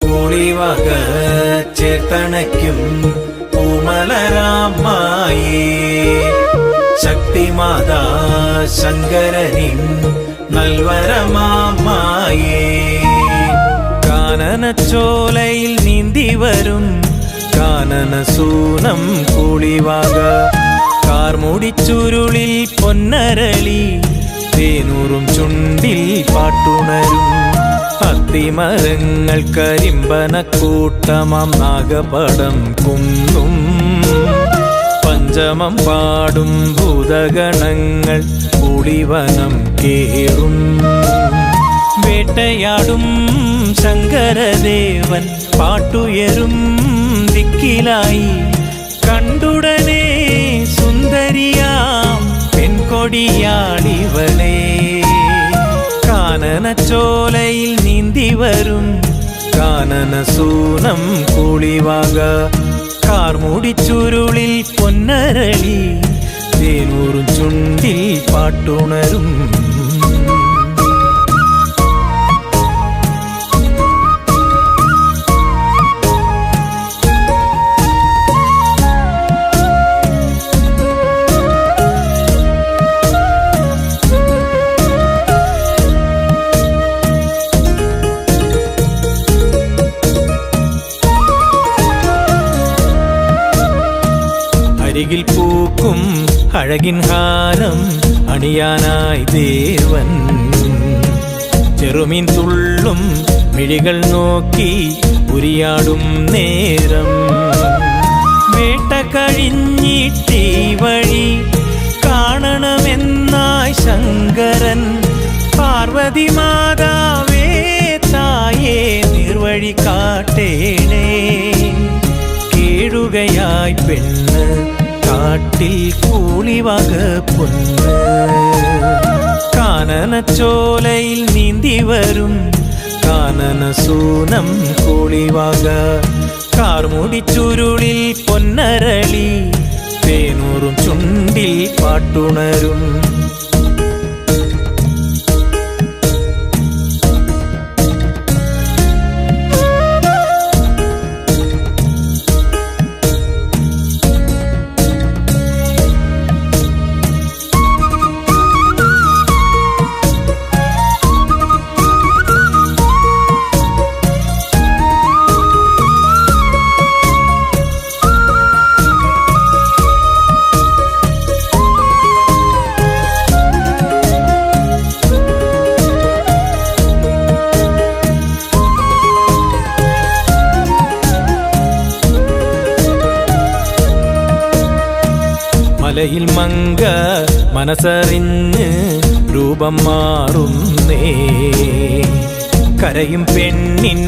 കൂളിവക ചേർത്തണയ്ക്കും പൂമലരാമായേ ശക്തിമാതാ ശങ്കരനിൻ നൽവരമാമായേ കാനനച്ചോലയിൽ നീന്തി വരും കാനനസൂനം കൂളിവാക കാർമുടിച്ചുരുളിൽ പൊന്നരളി തേനൂറും ചുണ്ടിൽ പാട്ടുണരും അത്തിമരങ്ങൾ കരിമ്പനക്കൂട്ടമാം നാഗപടം കുന്നും പഞ്ചമം പാടും ഭൂതഗണങ്ങൾ കൂളിവനം കേറും വേട്ടയാടും ശങ്കരദേവൻ പാട്ടുയരും ദിക്കിലായി കണ്ടുടനെ സുന്ദരിയാം പെൺകൊടിയാളിവളെ കാനനച്ചോലയിൽ നീന്തി വരും കാനനസൂനം കൂളിവാക കാർമുടിച്ചുരുളിൽ പൊന്നരളി തേനൂറും ചുണ്ടിൽ പാട്ടുണരും അരികിൽ പൂക്കും അഴകിൻ ഹാരം അണിയാനായി ദേവൻ ചെറുമീൻ തുള്ളും മിഴികൾ നോക്കി ഉരിയാടും നേരം വേട്ട കഴിഞ്ഞിട്ടീ വഴി കാണണമെന്നായി ശങ്കരൻ പാർവതി മാതാവേ തായേ നിർവഴി കാട്ടേണേ കേഴുകയായി പെണ്ണ് കാട്ടിൽ കൂളിവക പൊന്ന് കാനനച്ചോലയിൽ നീന്തി വരും കാനനസൂനം കൂളിവക കാർമുടിച്ചുരുളിൽ പൊന്നരളി തേനൂറും ചുണ്ടിൽ പാട്ടുണരും മലയിൽ മങ്ക മനസ്സറിഞ്ഞ് രൂപം മാറുന്നേ കരയും പെണ്ണിൻ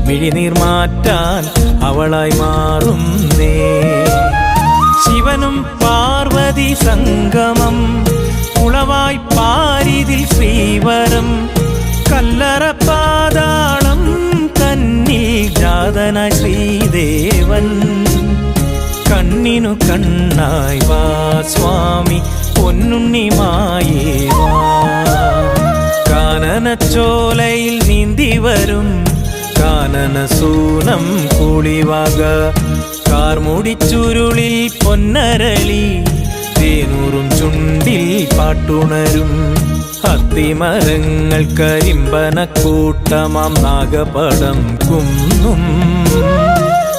മിഴിനീർ മാറ്റാൻ അവളായി മാറുന്നേ ശിവനും പാർവതി സംഗമം ഉളവായി പാരിതിൽ ശ്രീവരം കല്ലറ പാതാളം തന്നിൽ ജാതനായി ശ്രീദേവൻ കണ്ണിനു കണ്ണായി വാ സ്വാമി പൊന്നുണ്ണിമായേ വാ കാനനച്ചോലയിൽ നീന്തി വരും കാനനസൂനം കൂളിവാക കാർമുടിച്ചുരുളിൽ പൊന്നരളി തേനൂറും ചുണ്ടിൽ പാട്ടുണരും അത്തിമരങ്ങൾ കരിമ്പനക്കൂട്ടമാം നാഗപടം കുന്നും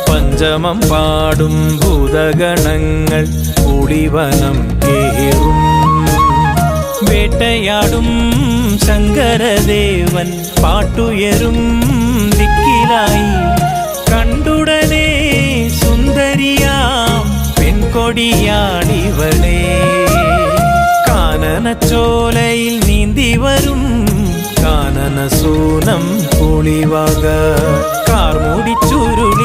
പഞ്ചമം പാടും ഭൂതഗണങ്ങൾ കൂളിവനം കേറും വേട്ടയാടും ശങ്കരദേവൻ പാട്ടുയരും ദിക്കിലായി കണ്ടുടനെ സുന്ദരിയാം പെൺകൊടിയാളിവളെ കാനനച്ചോലയിൽ നീന്തി വരും കാനനസൂനം കൂളിവക കാർമുടിച്ചുരുളി